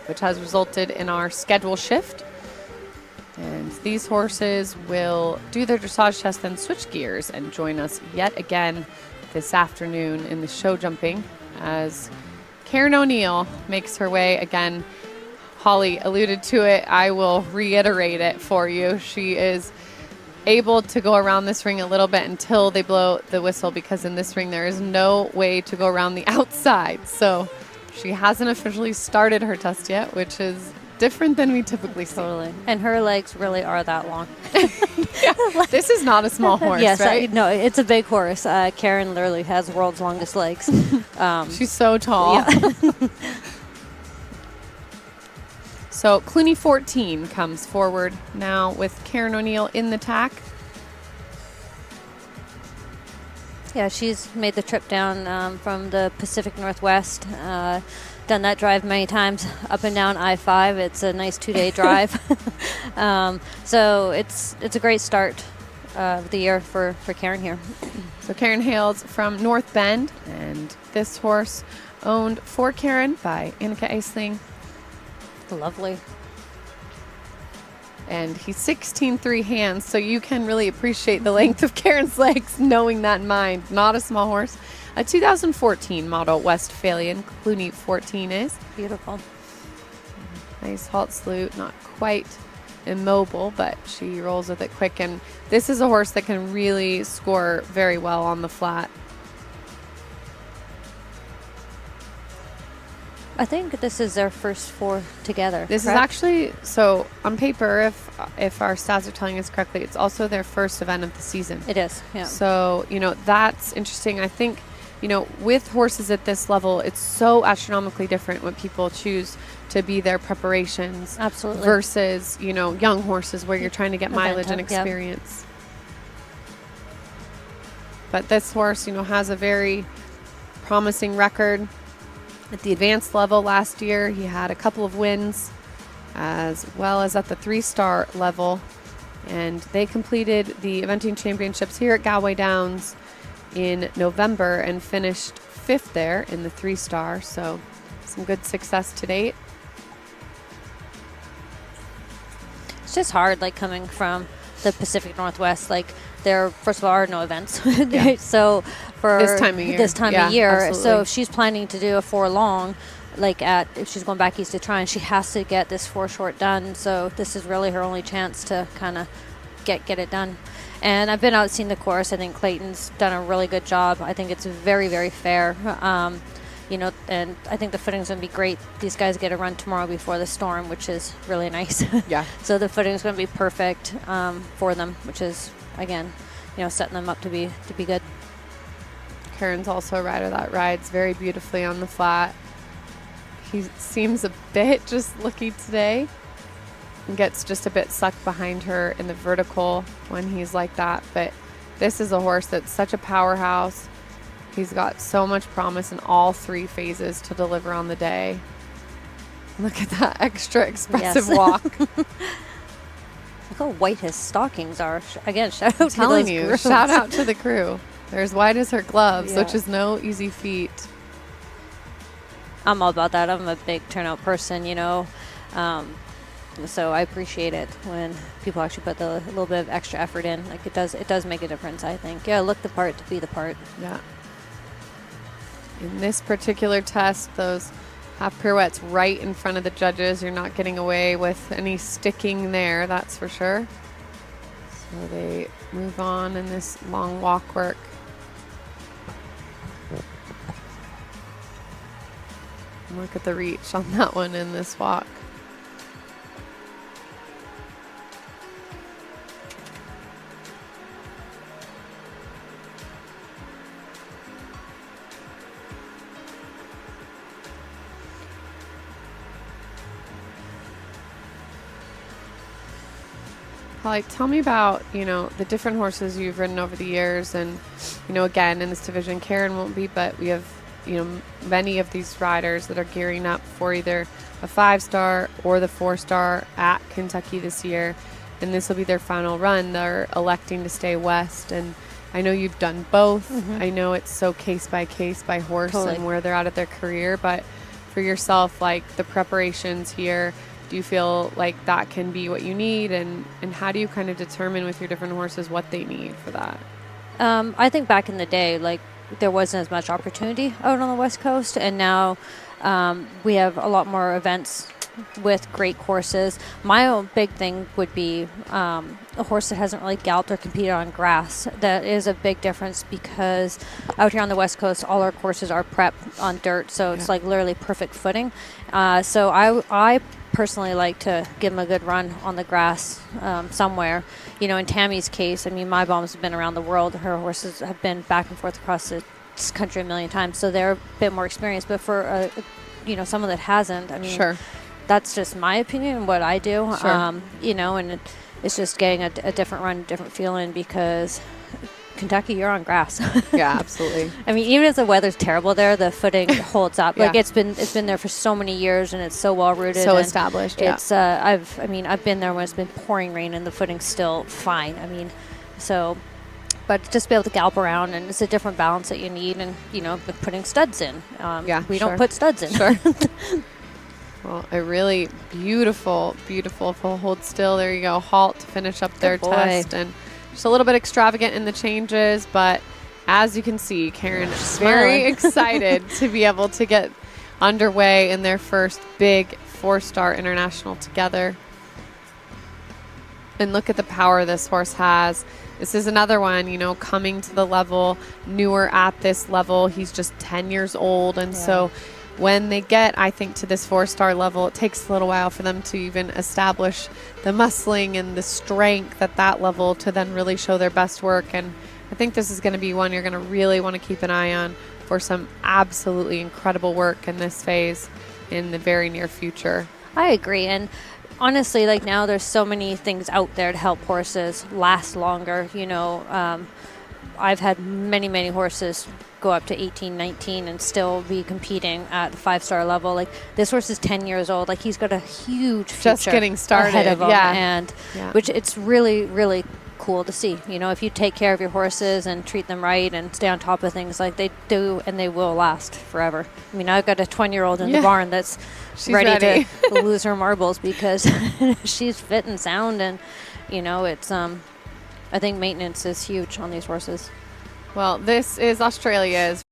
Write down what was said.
which has resulted in our schedule shift. And these horses will do their dressage test, then switch gears and join us yet again this afternoon in the show jumping as Karen O'Neill makes her way again. Holly alluded to it. I will reiterate it for you. She is able to go around this ring a little bit until they blow the whistle, because in this ring there is no way to go around the outside. So she hasn't officially started her test yet, which is different than we typically see. Totally. And her legs really are that long. Yeah. This is not a small horse, yes, right? No, it's a big horse. Karen literally has the world's longest legs. She's so tall. Yeah. So Clooney 14 comes forward now with Karen O'Neill in the tack. Yeah, she's made the trip down from the Pacific Northwest. Done that drive many times up and down I-5. It's a nice 2-day drive. So it's a great start of the year for Karen here. So Karen hails from North Bend, and this horse owned for Karen by Annika Aisling. Lovely. And he's 16.3 hands, so you can really appreciate the length of Karen's legs, knowing that in mind. Not a small horse. A 2014 model Westphalian, Clooney 14 is. Beautiful. Nice halt salute, not quite immobile, but she rolls with it quick. And this is a horse that can really score very well on the flat. I think this is their first 4 together. This correct? is actually, so on paper, if our stats are telling us correctly, it's also their first event of the season. It is, yeah. So, that's interesting. I think, with horses at this level, it's so astronomically different what people choose to be their preparations. Absolutely. Versus, young horses where you're trying to get mileage and experience. Yep. But this horse, has a very promising record. At the advanced level last year, he had a couple of wins, as well as at the 3-star level. And they completed the eventing championships here at Galway Downs in November and finished 5th there in the 3-star. So some good success to date. It's just hard, coming from the Pacific Northwest. There, first of all, are no events. Yeah. So for this time of year. Absolutely. So if she's planning to do a 4 long, if she's going back east to try, and she has to get this 4 short done. So this is really her only chance to kind of get it done. And I've been out seeing the course. I think Clayton's done a really good job. I think it's very, very fair. And I think the footing's going to be great. These guys get a run tomorrow before the storm, which is really nice. Yeah. So the footing's going to be perfect for them, which is, again, setting them up to be good. Karen's also a rider that rides very beautifully on the flat. He seems a bit just lucky today and gets just a bit sucked behind her in the vertical when he's like that. But this is a horse that's such a powerhouse. He's got so much promise in all 3 phases to deliver on the day. Look at that extra expressive walk. Look how white his stockings are. Again, shout out to telling those you, grooms. shout out to the crew. They're as white as her gloves, Yeah. which is no easy feat. I'm all about that. I'm a big turnout person, so I appreciate it when people actually put a little bit of extra effort in. It does make a difference, I think. Yeah, look the part to be the part. Yeah. In this particular test, those half pirouettes right in front of the judges. You're not getting away with any sticking there, that's for sure. So they move on in this long walk work. Look at the reach on that one in this walk. Holly, tell me about, the different horses you've ridden over the years. And, again, in this division, Karen won't be, but we have, many of these riders that are gearing up for either a 5-star or the 4-star at Kentucky this year. And this will be their final run. They're electing to stay west. And I know you've done both. Mm-hmm. I know it's so case by horse totally. And where they're at their career. But for yourself, like the preparations here? Do you feel like that can be what you need? And how do you kind of determine with your different horses what they need for that? I think back in the day, like there wasn't as much opportunity out on the West Coast, and now we have a lot more events with great courses. My own big thing would be a horse that hasn't really galloped or competed on grass. That is a big difference, because out here on the West Coast, all our courses are prepped on dirt, so it's like literally perfect footing. So I personally like to give them a good run on the grass somewhere. You know, in Tammy's case, I mean, my bombs have been around the world. Her horses have been back and forth across the country a million times, so they're a bit more experienced. But for someone that hasn't, I mean, that's just my opinion and what I do. And it's just getting a different run, different feeling, because Kentucky, you're on grass. Yeah, absolutely. I mean, even if the weather's terrible there, the footing holds up. Like it's been there for so many years, and it's so well rooted, so established. It's I've been there when it's been pouring rain, and the footing's still fine. I mean, but just be able to gallop around, and it's a different balance that you need, and putting studs in. We don't put studs in. Sure. Well, a really beautiful full hold still. There you go. Halt to finish up their test, and just a little bit extravagant in the changes, but as you can see, Karen is very excited to be able to get underway in their first big 4-star international together. And look at the power this horse has. This is another one, coming to the level, newer at this level. He's just 10 years old, and so when they get, I think, to this 4-star level, it takes a little while for them to even establish the muscling and the strength at that level to then really show their best work. And I think this is going to be one you're going to really want to keep an eye on for some absolutely incredible work in this phase in the very near future. I agree. And honestly, like now there's so many things out there to help horses last longer. I've had many horses go up to 18, 19 and still be competing at the 5-star level. Like this horse is 10 years old. Like he's got a huge future just getting started ahead of him. And which it's really, really cool to see. If you take care of your horses and treat them right and stay on top of things like they do, and they will last forever. I mean, I've got a 20-year-old in the barn that's ready to lose her marbles because she's fit and sound, and it's I think maintenance is huge on these horses. Well, this is Australia's